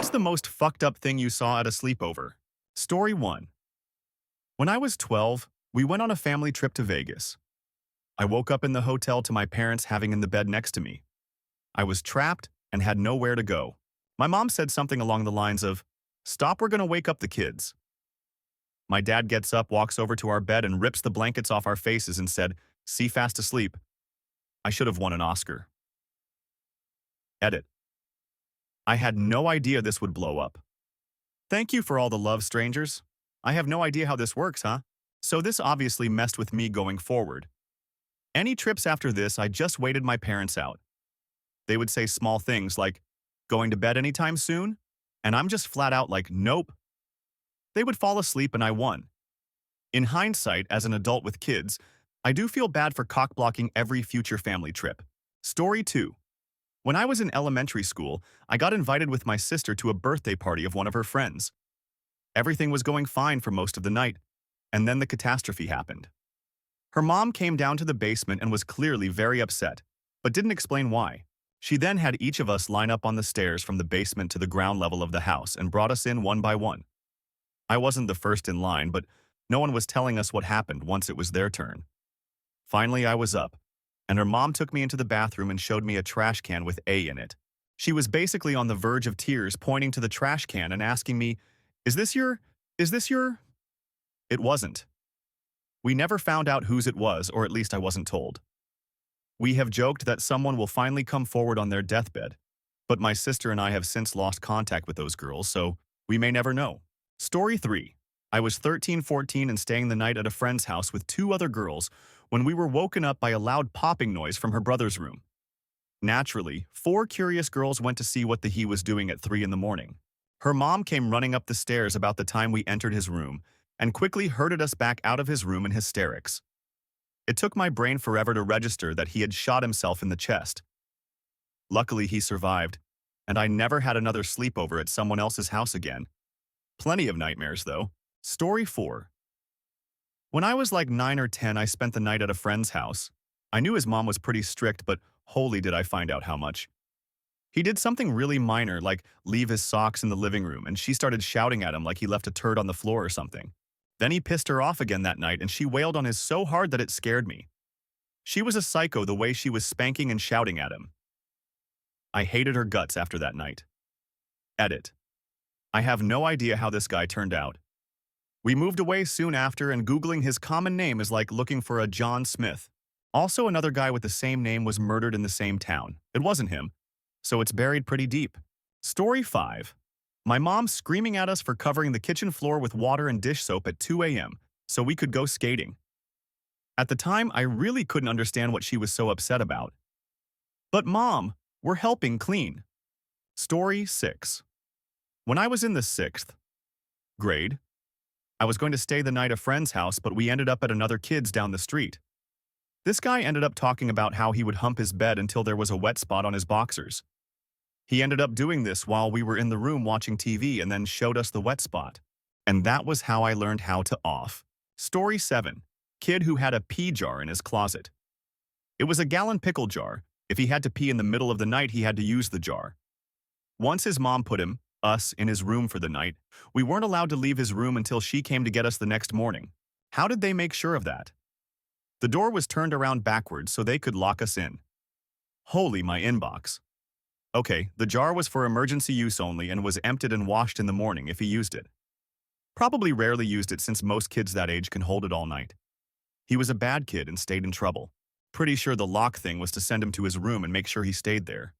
What's the most fucked up thing you saw at a sleepover? Story 1. When I was 12, we went on a family trip to Vegas. I woke up in the hotel to my parents having in the bed next to me. I was trapped and had nowhere to go. My mom said something along the lines of, "Stop, we're gonna wake up the kids." My dad gets up, walks over to our bed, and rips the blankets off our faces and said, "See fast asleep." I should have won an Oscar. Edit. I had no idea this would blow up. Thank you for all the love, strangers. I have no idea how this works, huh? So this obviously messed with me going forward. Any trips after this, I just waited my parents out. They would say small things like, "Going to bed anytime soon?" And I'm just flat out like, "Nope." They would fall asleep and I won. In hindsight, as an adult with kids, I do feel bad for cock-blocking every future family trip. Story 2. When I was in elementary school, I got invited with my sister to a birthday party of one of her friends. Everything was going fine for most of the night, and then the catastrophe happened. Her mom came down to the basement and was clearly very upset, but didn't explain why. She then had each of us line up on the stairs from the basement to the ground level of the house and brought us in one by one. I wasn't the first in line, but no one was telling us what happened once it was their turn. Finally, I was up, and her mom took me into the bathroom and showed me a trash can with A in it. She was basically on the verge of tears, pointing to the trash can and asking me, is this your? It wasn't. We never found out whose it was, or at least I wasn't told. We have joked that someone will finally come forward on their deathbed, but my sister and I have since lost contact with those girls, so we may never know. Story 3. I was 13-14 and staying the night at a friend's house with two other girls when we were woken up by a loud popping noise from her brother's room. Naturally, 4 curious girls went to see what he was doing at 3 in the morning. Her mom came running up the stairs about the time we entered his room and quickly herded us back out of his room in hysterics. It took my brain forever to register that he had shot himself in the chest. Luckily, he survived, and I never had another sleepover at someone else's house again. Plenty of nightmares, though. Story 4. When I was like 9 or 10, I spent the night at a friend's house. I knew his mom was pretty strict, but holy did I find out how much. He did something really minor, like leave his socks in the living room, and she started shouting at him like he left a turd on the floor or something. Then he pissed her off again that night, and she wailed on his so hard that it scared me. She was a psycho the way she was spanking and shouting at him. I hated her guts after that night. Edit. I have no idea how this guy turned out. We moved away soon after, and Googling his common name is like looking for a John Smith. Also, another guy with the same name was murdered in the same town. It wasn't him, so it's buried pretty deep. Story 5. My mom screaming at us for covering the kitchen floor with water and dish soap at 2 a.m. so we could go skating. At the time, I really couldn't understand what she was so upset about. But Mom, we're helping clean. Story 6. When I was in the 6th grade, I was going to stay the night at a friend's house, but we ended up at another kid's down the street. This guy ended up talking about how he would hump his bed until there was a wet spot on his boxers. He ended up doing this while we were in the room watching TV and then showed us the wet spot. And that was how I learned how to off. Story 7. Kid who had a pee jar in his closet. It was a gallon pickle jar. If he had to pee in the middle of the night, he had to use the jar. Once his mom put us in his room for the night, we weren't allowed to leave his room until she came to get us the next morning. How did they make sure of that? The door was turned around backwards so they could lock us in. Holy my inbox. Okay, the jar was for emergency use only and was emptied and washed in the morning if he used it. Probably rarely used it since most kids that age can hold it all night. He was a bad kid and stayed in trouble. Pretty sure the lock thing was to send him to his room and make sure he stayed there.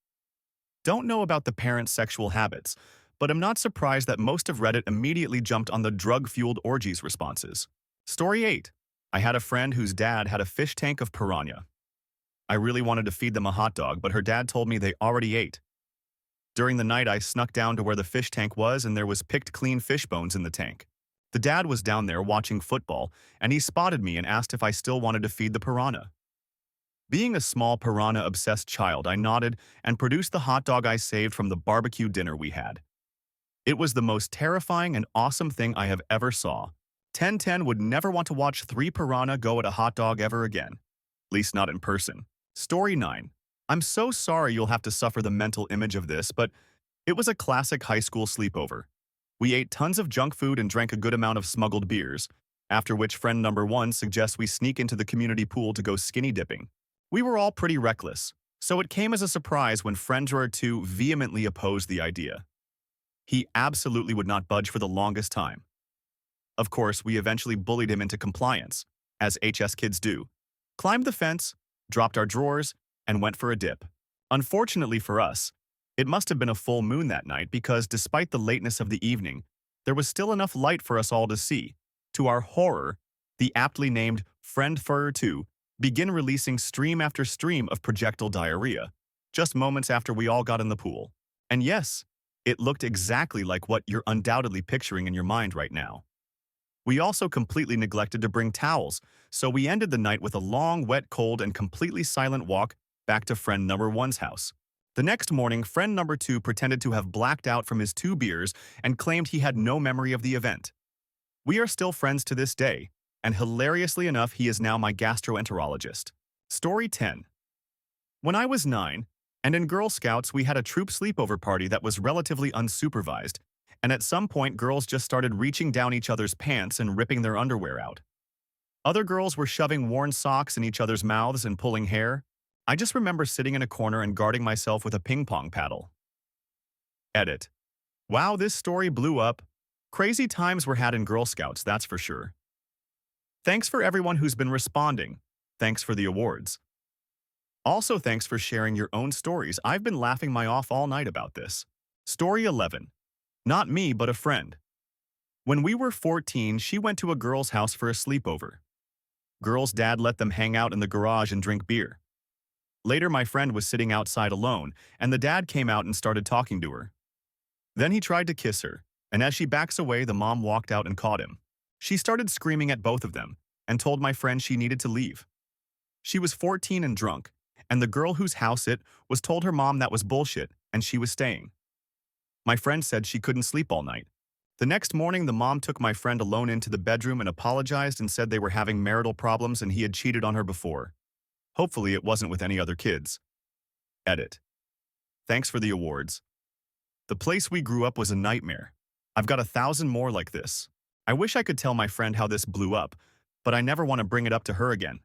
Don't know about the parents' sexual habits, but I'm not surprised that most of Reddit immediately jumped on the drug-fueled orgies responses. Story 8. I had a friend whose dad had a fish tank of piranha. I really wanted to feed them a hot dog, but her dad told me they already ate. During the night, I snuck down to where the fish tank was, and there was picked clean fish bones in the tank. The dad was down there watching football, and he spotted me and asked if I still wanted to feed the piranha. Being a small piranha-obsessed child, I nodded and produced the hot dog I saved from the barbecue dinner we had. It was the most terrifying and awesome thing I have ever saw. 1010 would never want to watch 3 piranha go at a hot dog ever again. At least not in person. Story 9. I'm so sorry you'll have to suffer the mental image of this, but It was a classic high school sleepover. We ate tons of junk food and drank a good amount of smuggled beers, after which friend number one suggests we sneak into the community pool to go skinny dipping. We were all pretty reckless, so it came as a surprise when friend number two vehemently opposed the idea. He absolutely would not budge for the longest time. Of course, we eventually bullied him into compliance, as HS kids do, climbed the fence, dropped our drawers, and went for a dip. Unfortunately for us, it must have been a full moon that night because despite the lateness of the evening, there was still enough light for us all to see. To our horror, the aptly named Friend Furrer 2 began releasing stream after stream of projectile diarrhea, just moments after we all got in the pool. And yes, it looked exactly like what you're undoubtedly picturing in your mind right now. We also completely neglected to bring towels, so we ended the night with a long, wet, cold, and completely silent walk back to friend number one's house. The next morning, friend number two pretended to have blacked out from his 2 beers and claimed he had no memory of the event. We are still friends to this day, and hilariously enough, he is now my gastroenterologist. Story 10. When I was 9, and in Girl Scouts, we had a troop sleepover party that was relatively unsupervised, and at some point girls just started reaching down each other's pants and ripping their underwear out. Other girls were shoving worn socks in each other's mouths and pulling hair. I just remember sitting in a corner and guarding myself with a ping pong paddle. Edit. Wow, this story blew up. Crazy times were had in Girl Scouts, that's for sure. Thanks for everyone who's been responding. Thanks for the awards. Also, thanks for sharing your own stories. I've been laughing my off all night about this. Story 11. Not me, but a friend. When we were 14, she went to a girl's house for a sleepover. Girl's dad let them hang out in the garage and drink beer. Later, my friend was sitting outside alone, and the dad came out and started talking to her. Then he tried to kiss her, and as she backs away, the mom walked out and caught him. She started screaming at both of them and told my friend she needed to leave. She was 14 and drunk, and the girl whose house it was told her mom that was bullshit and she was staying. My friend said she couldn't sleep all night. The next morning, the mom took my friend alone into the bedroom and apologized and said they were having marital problems and he had cheated on her before. Hopefully it wasn't with any other kids. Edit. Thanks for the awards. The place we grew up was a nightmare. I've got 1,000 more like this. I wish I could tell my friend how this blew up, but I never want to bring it up to her again.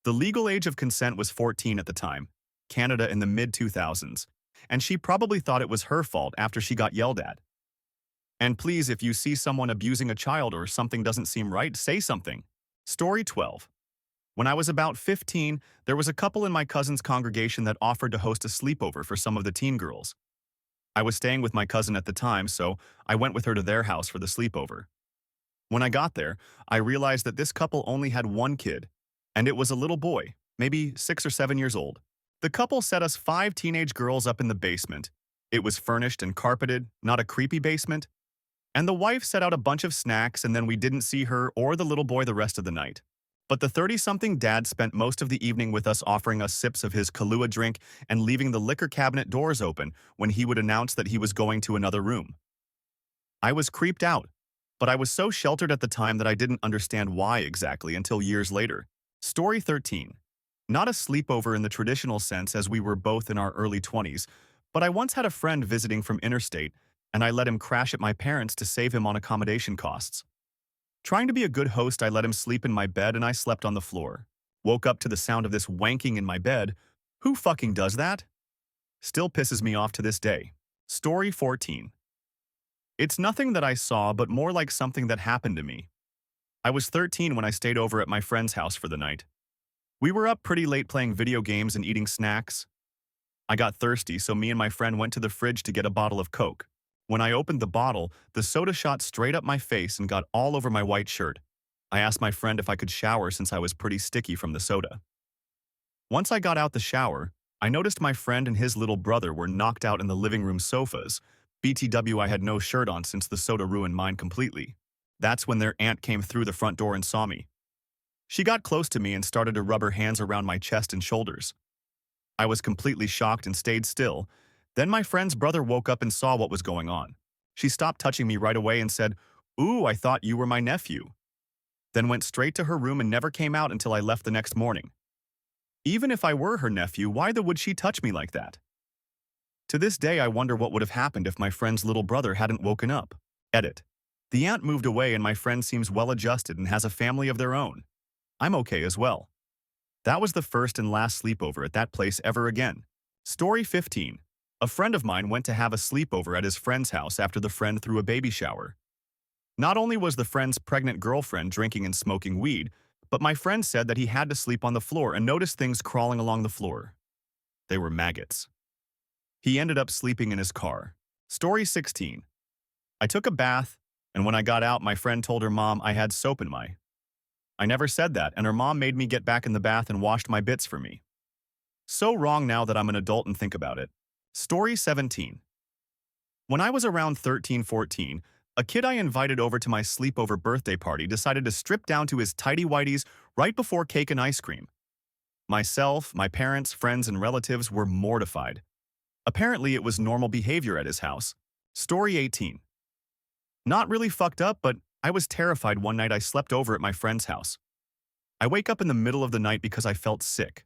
The legal age of consent was 14 at the time, Canada in the mid-2000s, and she probably thought it was her fault after she got yelled at. And please, if you see someone abusing a child or something doesn't seem right, say something. Story 12. When I was about 15, there was a couple in my cousin's congregation that offered to host a sleepover for some of the teen girls. I was staying with my cousin at the time, so I went with her to their house for the sleepover. When I got there, I realized that this couple only had one kid, and it was a little boy, maybe 6 or 7 years old. The couple set us 5 teenage girls up in the basement. It was furnished and carpeted, not a creepy basement. And the wife set out a bunch of snacks, and then we didn't see her or the little boy the rest of the night. But the 30-something dad spent most of the evening with us, offering us sips of his Kahlua drink and leaving the liquor cabinet doors open when he would announce that he was going to another room. I was creeped out, but I was so sheltered at the time that I didn't understand why exactly until years later. Story 13. Not a sleepover in the traditional sense, as we were both in our early 20s, but I once had a friend visiting from interstate, and I let him crash at my parents' to save him on accommodation costs. Trying to be a good host, I let him sleep in my bed and I slept on the floor. Woke up to the sound of this wanking in my bed. Who fucking does that? Still pisses me off to this day. Story 14. It's nothing that I saw, but more like something that happened to me. I was 13 when I stayed over at my friend's house for the night. We were up pretty late playing video games and eating snacks. I got thirsty, so me and my friend went to the fridge to get a bottle of Coke. When I opened the bottle, the soda shot straight up my face and got all over my white shirt. I asked my friend if I could shower since I was pretty sticky from the soda. Once I got out the shower, I noticed my friend and his little brother were knocked out in the living room sofas. BTW, I had no shirt on since the soda ruined mine completely. That's when their aunt came through the front door and saw me. She got close to me and started to rub her hands around my chest and shoulders. I was completely shocked and stayed still. Then my friend's brother woke up and saw what was going on. She stopped touching me right away and said, "Ooh, I thought you were my nephew." Then went straight to her room and never came out until I left the next morning. Even if I were her nephew, why would she touch me like that? To this day, I wonder what would have happened if my friend's little brother hadn't woken up. Edit. The aunt moved away and my friend seems well-adjusted and has a family of their own. I'm okay as well. That was the first and last sleepover at that place ever again. Story 15. A friend of mine went to have a sleepover at his friend's house after the friend threw a baby shower. Not only was the friend's pregnant girlfriend drinking and smoking weed, but my friend said that he had to sleep on the floor and noticed things crawling along the floor. They were maggots. He ended up sleeping in his car. Story 16. I took a bath, and when I got out, my friend told her mom I had soap in my. I never said that, and her mom made me get back in the bath and washed my bits for me. So wrong now that I'm an adult and think about it. Story 17. When I was around 13-14, a kid I invited over to my sleepover birthday party decided to strip down to his tighty-whities right before cake and ice cream. Myself, my parents, friends, and relatives were mortified. Apparently, it was normal behavior at his house. Story 18. Not really fucked up, but I was terrified one night I slept over at my friend's house. I wake up in the middle of the night because I felt sick.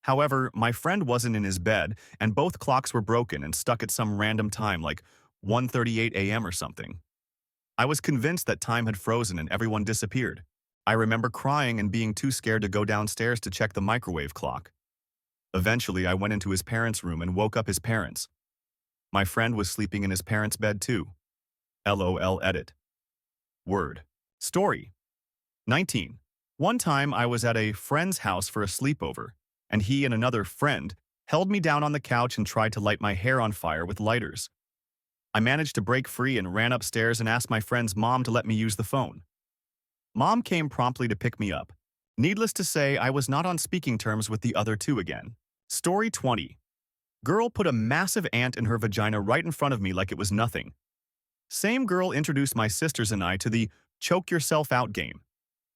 However, my friend wasn't in his bed, and both clocks were broken and stuck at some random time like 1:38 a.m. or something. I was convinced that time had frozen and everyone disappeared. I remember crying and being too scared to go downstairs to check the microwave clock. Eventually, I went into his parents' room and woke up his parents. My friend was sleeping in his parents' bed too. LOL edit. Word. Story. 19. One time I was at a friend's house for a sleepover, and he and another friend held me down on the couch and tried to light my hair on fire with lighters. I managed to break free and ran upstairs and asked my friend's mom to let me use the phone. Mom came promptly to pick me up. Needless to say, I was not on speaking terms with the other two again. Story 20. Girl put a massive ant in her vagina right in front of me like it was nothing. Same girl introduced my sisters and I to the choke yourself out game,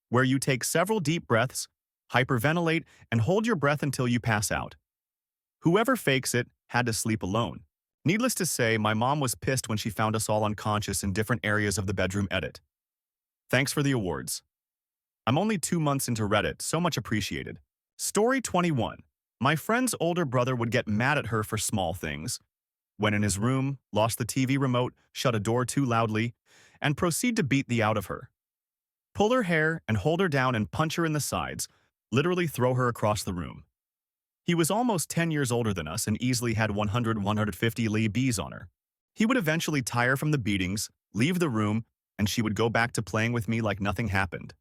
where you take several deep breaths, hyperventilate, and hold your breath until you pass out. Whoever fakes it had to sleep alone. Needless to say, my mom was pissed when she found us all unconscious in different areas of the bedroom. Edit. Thanks for the awards. I'm only 2 months into Reddit, so much appreciated. Story 21. My friend's older brother would get mad at her for small things. Went in his room, lost the TV remote, shut a door too loudly, and proceed to beat the out of her. Pull her hair and hold her down and punch her in the sides, literally throw her across the room. He was almost 10 years older than us and easily had 100-150 lbs on her. He would eventually tire from the beatings, leave the room, and she would go back to playing with me like nothing happened.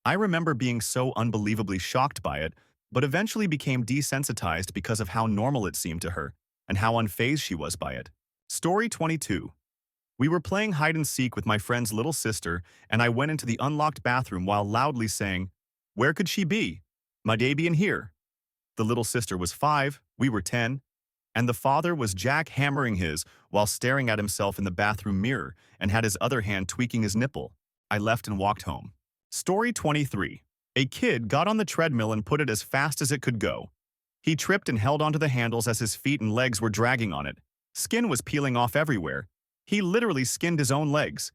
I remember being so unbelievably shocked by it, but eventually became desensitized because of how normal it seemed to her and how unfazed she was by it. Story 22. We were playing hide-and-seek with my friend's little sister, and I went into the unlocked bathroom while loudly saying, "Where could she be? My baby in here." The little sister was 5, we were 10, and the father was jackhammering his while staring at himself in the bathroom mirror and had his other hand tweaking his nipple. I left and walked home. Story 23. A kid got on the treadmill and put it as fast as it could go. He tripped and held onto the handles as his feet and legs were dragging on it. Skin was peeling off everywhere. He literally skinned his own legs.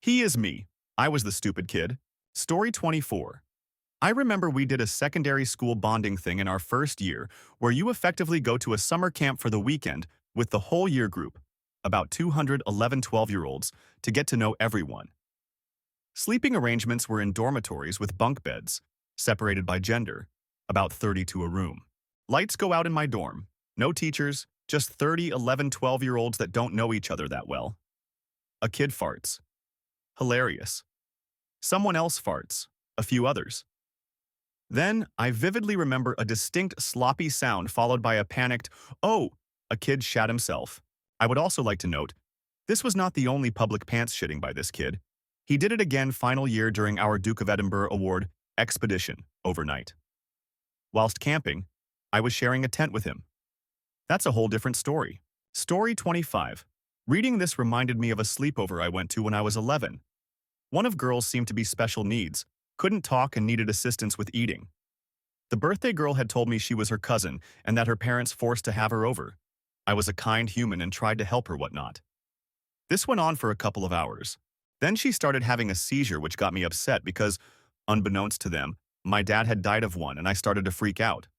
He is me. I was the stupid kid. Story 24. I remember we did a secondary school bonding thing in our first year where you effectively go to a summer camp for the weekend with the whole year group, about 211 12-year-olds, to get to know everyone. Sleeping arrangements were in dormitories with bunk beds, separated by gender, about 30 to a room. Lights go out in my dorm. No teachers, just 30 11 12-year-olds that don't know each other that well. A kid farts. Hilarious. Someone else farts. A few others. Then, I vividly remember a distinct sloppy sound followed by a panicked, "Oh!" A kid shat himself. I would also like to note, this was not the only public pants shitting by this kid. He did it again final year during our Duke of Edinburgh Award expedition overnight. Whilst camping, I was sharing a tent with him. That's a whole different story. Story 25. Reading this reminded me of a sleepover I went to when I was 11. One of girls seemed to be special needs, couldn't talk and needed assistance with eating. The birthday girl had told me she was her cousin and that her parents forced to have her over. I was a kind human and tried to help her whatnot. This went on for a couple of hours. Then she started having a seizure which got me upset because, unbeknownst to them, my dad had died of one and I started to freak out.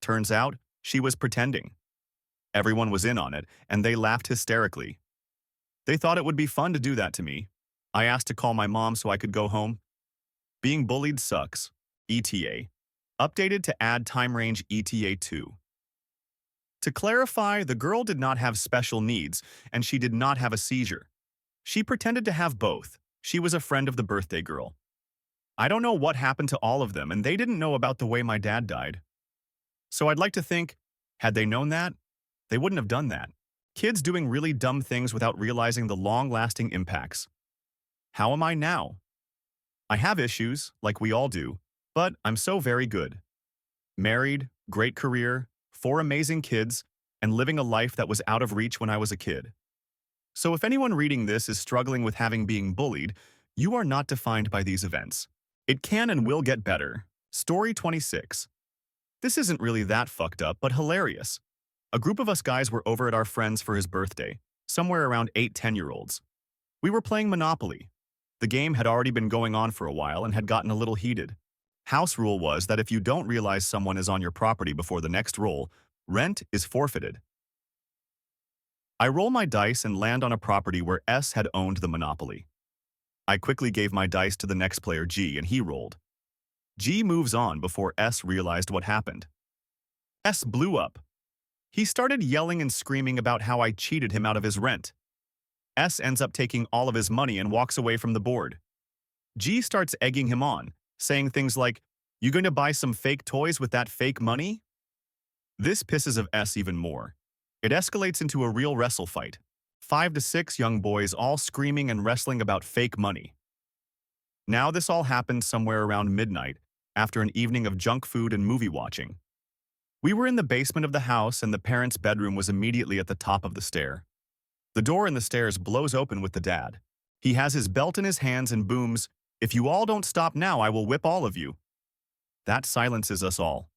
Turns out, she was pretending. Everyone was in on it, and they laughed hysterically. They thought it would be fun to do that to me. I asked to call my mom so I could go home. Being bullied sucks. ETA. Updated to add time range ETA 2. To clarify, the girl did not have special needs, and she did not have a seizure. She pretended to have both. She was a friend of the birthday girl. I don't know what happened to all of them, and they didn't know about the way my dad died. So I'd like to think, had they known that, they wouldn't have done that. Kids doing really dumb things without realizing the long-lasting impacts. How am I now? I have issues, like we all do, but I'm so very good. Married, great career, 4 amazing kids, and living a life that was out of reach when I was a kid. So if anyone reading this is struggling with having being bullied, you are not defined by these events. It can and will get better. Story 26. This isn't really that fucked up, but hilarious. A group of us guys were over at our friend's for his birthday, somewhere around 8-10-year-olds. We were playing Monopoly. The game had already been going on for a while and had gotten a little heated. House rule was that if you don't realize someone is on your property before the next roll, rent is forfeited. I roll my dice and land on a property where S had owned the Monopoly. I quickly gave my dice to the next player G and he rolled. G moves on before S realized what happened. S blew up. He started yelling and screaming about how I cheated him out of his rent. S ends up taking all of his money and walks away from the board. G starts egging him on, saying things like, "You going to buy some fake toys with that fake money?" This pisses of S even more. It escalates into a real wrestle fight. 5 to 6 young boys all screaming and wrestling about fake money. Now this all happened somewhere around midnight, after an evening of junk food and movie watching. We were in the basement of the house and the parents' bedroom was immediately at the top of the stair. The door in the stairs blows open with the dad. He has his belt in his hands and booms, "If you all don't stop now, I will whip all of you." That silences us all.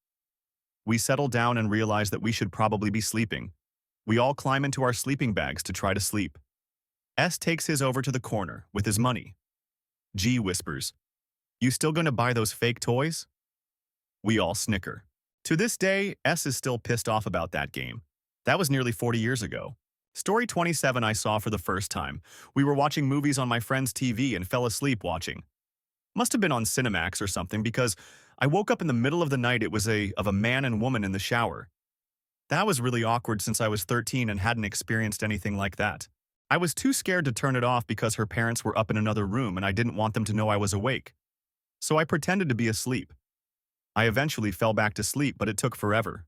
We settle down and realize that we should probably be sleeping. We all climb into our sleeping bags to try to sleep. S takes his over to the corner with his money. G whispers, "You still gonna buy those fake toys?" We all snicker. To this day, S is still pissed off about that game. That was nearly 40 years ago. Story 27 I saw for the first time. We were watching movies on my friend's TV and fell asleep watching. Must have been on Cinemax or something because I woke up in the middle of the night. It was of a man and woman in the shower. That was really awkward since I was 13 and hadn't experienced anything like that. I was too scared to turn it off because her parents were up in another room and I didn't want them to know I was awake. So I pretended to be asleep. I eventually fell back to sleep, but it took forever.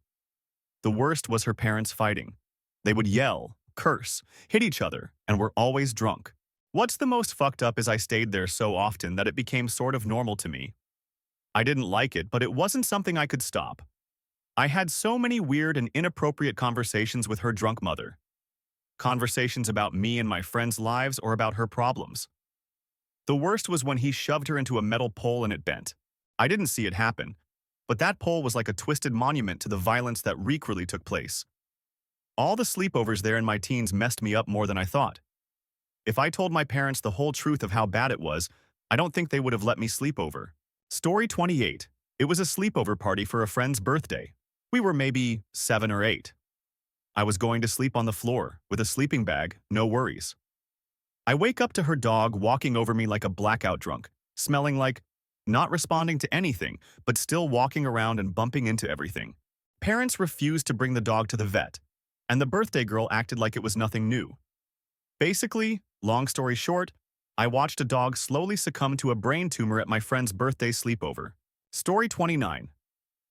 The worst was her parents fighting. They would yell, curse, hit each other, and were always drunk. What's the most fucked up is I stayed there so often that it became sort of normal to me. I didn't like it, but it wasn't something I could stop. I had so many weird and inappropriate conversations with her drunk mother. Conversations about me and my friends' lives or about her problems. The worst was when he shoved her into a metal pole and it bent. I didn't see it happen, but that pole was like a twisted monument to the violence that really took place. All the sleepovers there in my teens messed me up more than I thought. If I told my parents the whole truth of how bad it was, I don't think they would have let me sleep over. Story 28. It was a sleepover party for a friend's birthday. We were maybe 7 or 8. I was going to sleep on the floor, with a sleeping bag, no worries. I wake up to her dog walking over me like a blackout drunk, smelling like, not responding to anything, but still walking around and bumping into everything. Parents refused to bring the dog to the vet, and the birthday girl acted like it was nothing new. Basically, long story short, I watched a dog slowly succumb to a brain tumor at my friend's birthday sleepover. Story 29.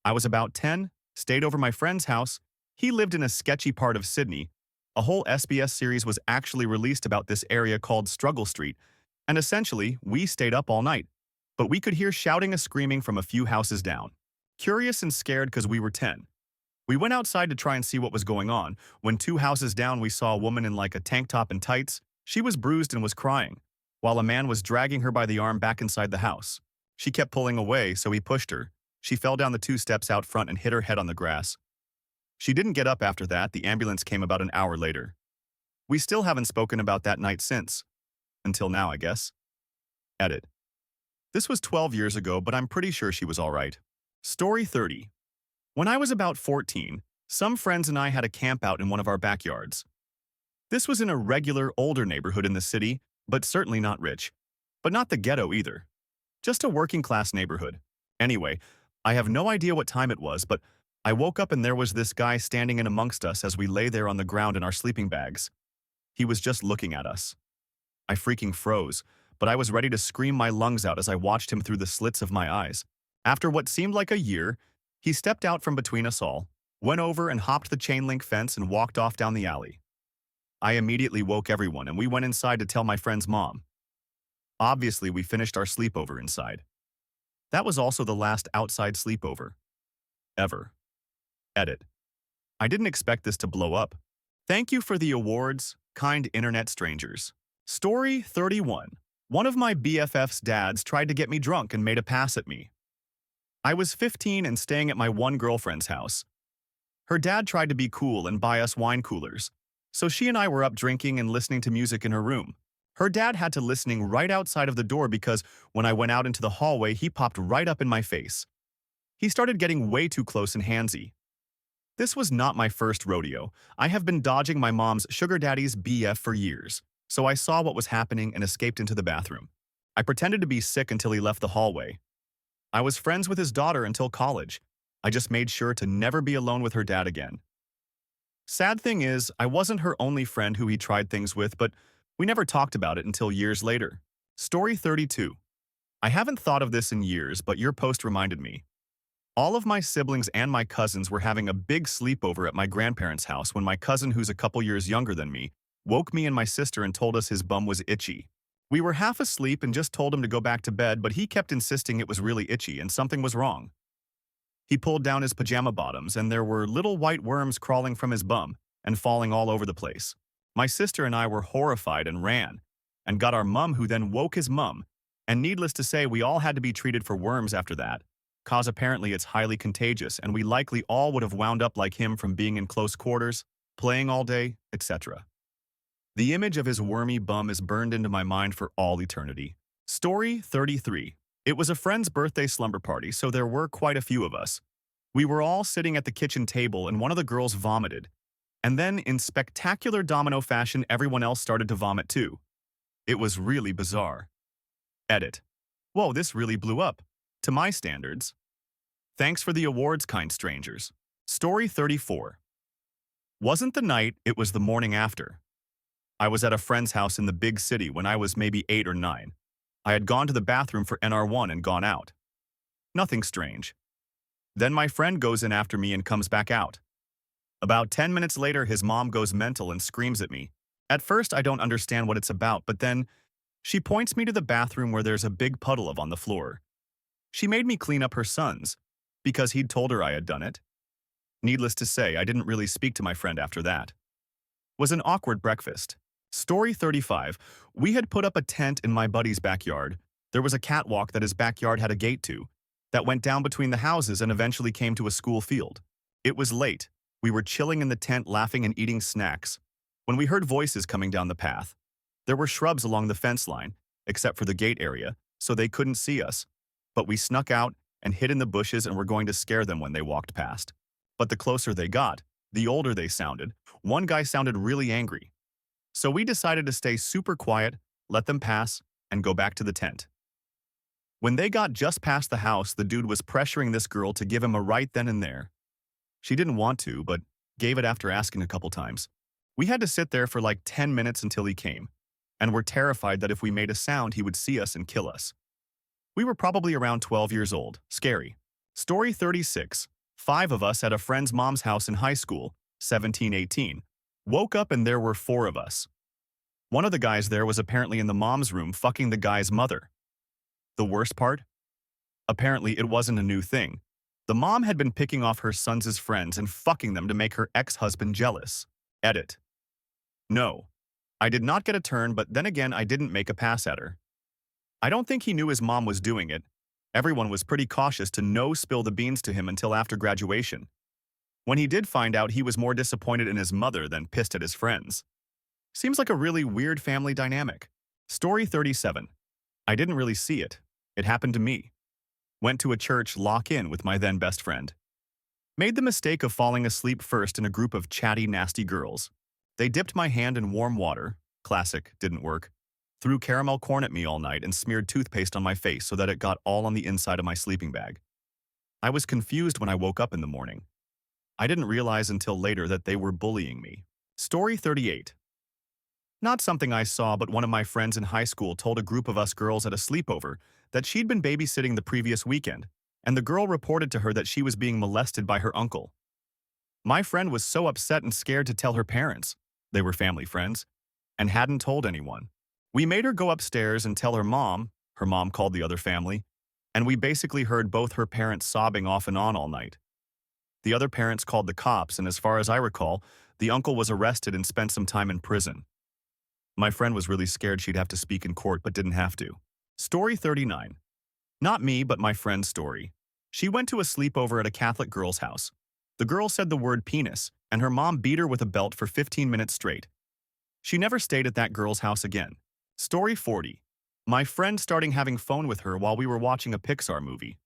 I was about 10, stayed over my friend's house. He lived in a sketchy part of Sydney. A whole SBS series was actually released about this area called Struggle Street, and essentially, we stayed up all night. But we could hear shouting and screaming from a few houses down. Curious and scared because we were 10. We went outside to try and see what was going on. When 2 houses down, we saw a woman in like a tank top and tights. She was bruised and was crying, while a man was dragging her by the arm back inside the house. She kept pulling away, so he pushed her. She fell down the 2 steps out front and hit her head on the grass. She didn't get up after that. The ambulance came about an hour later. We still haven't spoken about that night since. Until now, I guess. Edit. This was 12 years ago, but I'm pretty sure she was all right. Story 30. When I was about 14, Some friends and I had a camp out in one of our backyards. This was in a regular, older neighborhood in the city, but certainly not rich. But not the ghetto either. Just a working-class neighborhood. Anyway, I have no idea what time it was, but I woke up and there was this guy standing in amongst us as we lay there on the ground in our sleeping bags. He was just looking at us. I freaking froze, but I was ready to scream my lungs out as I watched him through the slits of my eyes. After what seemed like a year, he stepped out from between us all, went over and hopped the chain-link fence and walked off down the alley. I immediately woke everyone and we went inside to tell my friend's mom. Obviously, we finished our sleepover inside. That was also the last outside sleepover. Ever. Edit. I didn't expect this to blow up. Thank you for the awards, kind internet strangers. Story 31. One of my BFF's dads tried to get me drunk and made a pass at me. I was 15 and staying at my one girlfriend's house. Her dad tried to be cool and buy us wine coolers, so she and I were up drinking and listening to music in her room. Her dad had to listening right outside of the door because when I went out into the hallway, he popped right up in my face. He started getting way too close and handsy. This was not my first rodeo. I have been dodging my mom's sugar daddy's BF for years, so I saw what was happening and escaped into the bathroom. I pretended to be sick until he left the hallway. I was friends with his daughter until college. I just made sure to never be alone with her dad again. Sad thing is, I wasn't her only friend who he tried things with, but we never talked about it until years later. Story 32. I haven't thought of this in years, but your post reminded me. All of my siblings and my cousins were having a big sleepover at my grandparents' house when my cousin, who's a couple years younger than me, woke me and my sister and told us his bum was itchy. We were half asleep and just told him to go back to bed, but he kept insisting it was really itchy and something was wrong. He pulled down his pajama bottoms and there were little white worms crawling from his bum and falling all over the place. My sister and I were horrified and ran, and got our mum, who then woke his mum, and needless to say, we all had to be treated for worms after that, cause apparently it's highly contagious and we likely all would have wound up like him from being in close quarters, playing all day, etc. The image of his wormy bum is burned into my mind for all eternity. Story 33. It was a friend's birthday slumber party, so there were quite a few of us. We were all sitting at the kitchen table and one of the girls vomited. And then, in spectacular domino fashion, everyone else started to vomit too. It was really bizarre. Edit. Whoa, this really blew up. To my standards. Thanks for the awards, kind strangers. Story 34. Wasn't the night, it was the morning after. I was at a friend's house in the big city when I was maybe 8 or 9. I had gone to the bathroom for NR1 and gone out. Nothing strange. Then my friend goes in after me and comes back out. About 10 minutes later, his mom goes mental and screams at me. At first, I don't understand what it's about, but then she points me to the bathroom where there's a big puddle of on the floor. She made me clean up her son's, because he'd told her I had done it. Needless to say, I didn't really speak to my friend after that. Was an awkward breakfast. Story 35. We had put up a tent in my buddy's backyard. There was a catwalk that his backyard had a gate to, that went down between the houses and eventually came to a school field. It was late. We were chilling in the tent, laughing and eating snacks, when we heard voices coming down the path. There were shrubs along the fence line, except for the gate area, so they couldn't see us. But we snuck out and hid in the bushes and were going to scare them when they walked past. But the closer they got, the older they sounded. One guy sounded really angry. So we decided to stay super quiet, let them pass, and go back to the tent. When they got just past the house, the dude was pressuring this girl to give him a right then and there. She didn't want to, but gave it after asking a couple times. We had to sit there for like 10 minutes until he came, and were terrified that if we made a sound, he would see us and kill us. We were probably around 12 years old. Scary. Story 36. 5 of us at a friend's mom's house in high school, 17, 18. Woke up and there were 4 of us. One of the guys there was apparently in the mom's room fucking the guy's mother. The worst part? Apparently it wasn't a new thing. The mom had been picking off her son's friends and fucking them to make her ex-husband jealous. Edit. No. I did not get a turn, but then again I didn't make a pass at her. I don't think he knew his mom was doing it. Everyone was pretty cautious to no spill the beans to him until after graduation. When he did find out, he was more disappointed in his mother than pissed at his friends. Seems like a really weird family dynamic. Story 37. I didn't really see it. It happened to me. Went to a church lock-in with my then best friend. Made the mistake of falling asleep first in a group of chatty, nasty girls. They dipped my hand in warm water. Classic, didn't work. Threw caramel corn at me all night and smeared toothpaste on my face so that it got all on the inside of my sleeping bag. I was confused when I woke up in the morning. I didn't realize until later that they were bullying me. Story 38. Not something I saw, but one of my friends in high school told a group of us girls at a sleepover that she'd been babysitting the previous weekend, and the girl reported to her that she was being molested by her uncle. My friend was so upset and scared to tell her parents, they were family friends, and hadn't told anyone. We made her go upstairs and tell her mom called the other family, and we basically heard both her parents sobbing off and on all night. The other parents called the cops, and as far as I recall, the uncle was arrested and spent some time in prison. My friend was really scared she'd have to speak in court but didn't have to. Story 39. Not me, but my friend's story. She went to a sleepover at a Catholic girl's house. The girl said the word penis, and her mom beat her with a belt for 15 minutes straight. She never stayed at that girl's house again. Story 40. My friend starting having phone with her while we were watching a Pixar movie.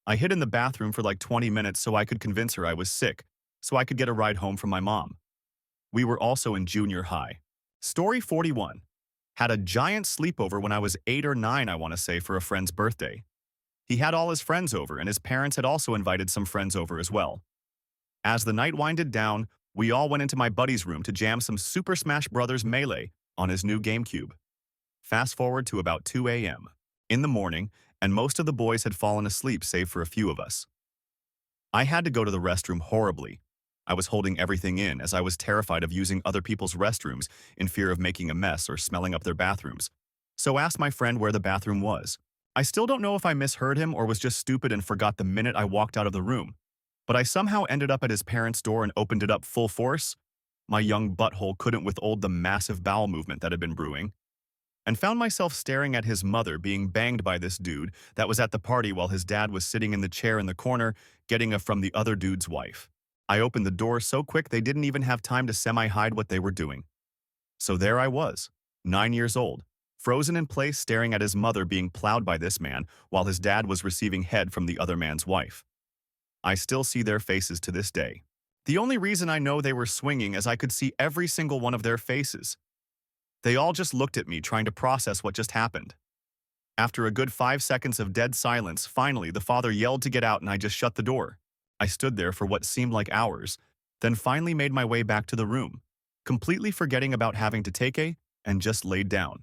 I hid in the bathroom for like 20 minutes so I could convince her I was sick, so I could get a ride home from my mom. We were also in junior high. Story 41. Had a giant sleepover when I was 8 or 9, I want to say, for a friend's birthday. He had all his friends over, and his parents had also invited some friends over as well. As the night winded down, we all went into my buddy's room to jam some Super Smash Bros. Melee on his new GameCube. Fast forward to about 2 a.m. in the morning, and most of the boys had fallen asleep save for a few of us. I had to go to the restroom horribly. I was holding everything in as I was terrified of using other people's restrooms in fear of making a mess or smelling up their bathrooms. So asked my friend where the bathroom was. I still don't know if I misheard him or was just stupid and forgot the minute I walked out of the room. But I somehow ended up at his parents' door and opened it up full force. My young butthole couldn't withhold the massive bowel movement that had been brewing, and found myself staring at his mother being banged by this dude that was at the party while his dad was sitting in the chair in the corner getting a from the other dude's wife. I opened the door so quick they didn't even have time to semi-hide what they were doing. So there I was, 9 years old, frozen in place staring at his mother being plowed by this man while his dad was receiving head from the other man's wife. I still see their faces to this day. The only reason I know they were swinging is I could see every single one of their faces. They all just looked at me trying to process what just happened. After a good 5 seconds of dead silence, finally the father yelled to get out and I just shut the door. I stood there for what seemed like hours, then finally made my way back to the room, completely forgetting about having to take and just laid down.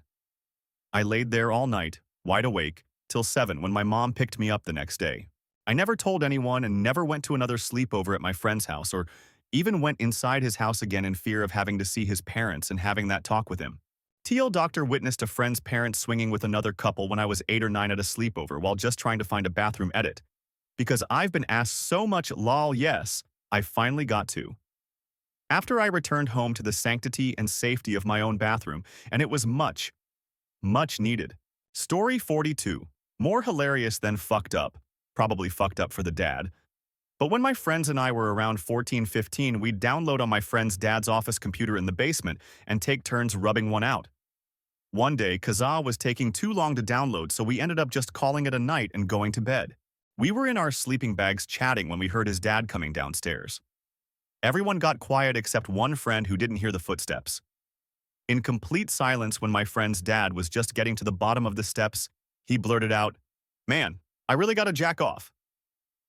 I laid there all night, wide awake, till 7 when my mom picked me up the next day. I never told anyone and never went to another sleepover at my friend's house or even went inside his house again in fear of having to see his parents and having that talk with him. TL Doctor witnessed a friend's parents swinging with another couple when I was 8 or 9 at a sleepover while just trying to find a bathroom edit. Because I've been asked so much lol yes, I finally got to. After I returned home to the sanctity and safety of my own bathroom, and it was much needed. Story 42. More hilarious than fucked up. Probably fucked up for the dad. But when my friends and I were around 14-15, we'd download on my friend's dad's office computer in the basement and take turns rubbing one out. One day, Kazaa was taking too long to download, so we ended up just calling it a night and going to bed. We were in our sleeping bags chatting when we heard his dad coming downstairs. Everyone got quiet except one friend who didn't hear the footsteps. In complete silence when my friend's dad was just getting to the bottom of the steps, he blurted out, "Man, I really gotta jack off."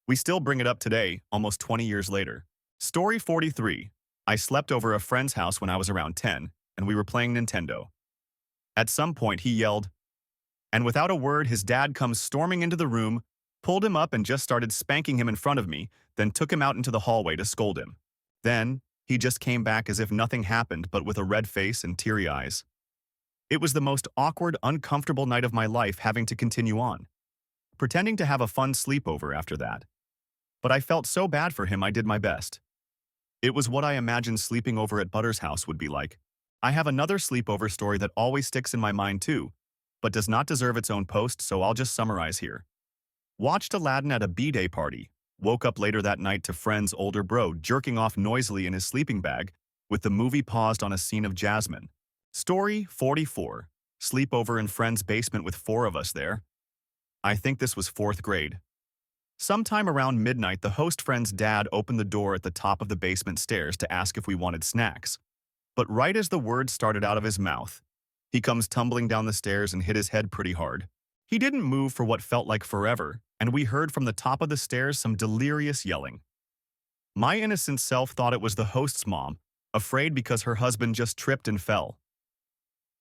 We still bring it up today, almost 20 years later. Story 43. I slept over a friend's house when I was around 10, and we were playing Nintendo. At some point, he yelled, and without a word, his dad comes storming into the room, pulled him up and just started spanking him in front of me, then took him out into the hallway to scold him. Then, he just came back as if nothing happened but with a red face and teary eyes. It was the most awkward, uncomfortable night of my life having to continue on, pretending to have a fun sleepover after that. But I felt so bad for him I did my best. It was what I imagined sleeping over at Butter's house would be like. I have another sleepover story that always sticks in my mind too, but does not deserve its own post, so I'll just summarize here. Watched Aladdin at a B-Day party. Woke up later that night to friend's older bro jerking off noisily in his sleeping bag, with the movie paused on a scene of Jasmine. Story 44. Sleepover in friend's basement with 4 of us there. I think this was 4th grade. Sometime around midnight, the host friend's dad opened the door at the top of the basement stairs to ask if we wanted snacks. But right as the words started out of his mouth, he comes tumbling down the stairs and hit his head pretty hard. He didn't move for what felt like forever, and we heard from the top of the stairs some delirious yelling. My innocent self thought it was the host's mom, afraid because her husband just tripped and fell.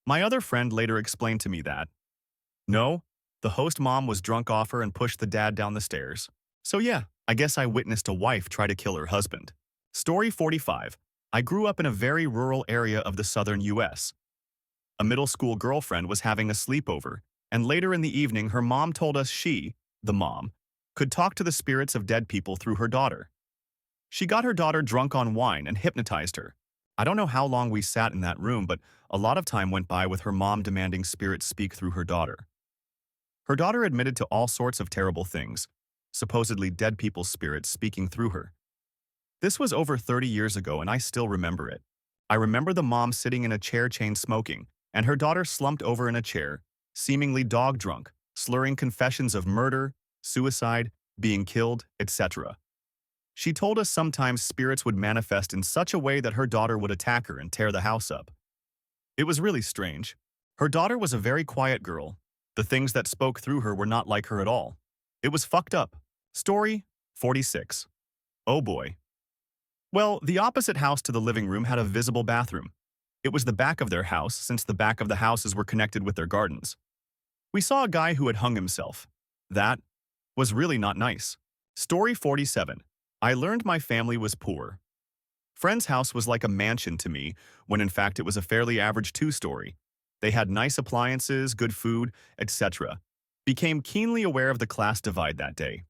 My other friend later explained to me that, no, the host mom was drunk off her and pushed the dad down the stairs. So yeah, I guess I witnessed a wife try to kill her husband. Story 45. I grew up in a very rural area of the southern U.S. A middle school girlfriend was having a sleepover, and later in the evening her mom told us she, the mom, could talk to the spirits of dead people through her daughter. She got her daughter drunk on wine and hypnotized her. I don't know how long we sat in that room, but a lot of time went by with her mom demanding spirits speak through her daughter. Her daughter admitted to all sorts of terrible things, supposedly dead people's spirits speaking through her. This was over 30 years ago and I still remember it. I remember the mom sitting in a chair chain smoking, and her daughter slumped over in a chair, seemingly dog-drunk, slurring confessions of murder, suicide, being killed, etc. She told us sometimes spirits would manifest in such a way that her daughter would attack her and tear the house up. It was really strange. Her daughter was a very quiet girl. The things that spoke through her were not like her at all. It was fucked up. Story 46. Oh boy. Well, the opposite house to the living room had a visible bathroom. It was the back of their house, since the back of the houses were connected with their gardens. We saw a guy who had hung himself. That was really not nice. Story 47. I learned my family was poor. Friend's house was like a mansion to me, when in fact it was a fairly average two-story. They had nice appliances, good food, etc. Became keenly aware of the class divide that day.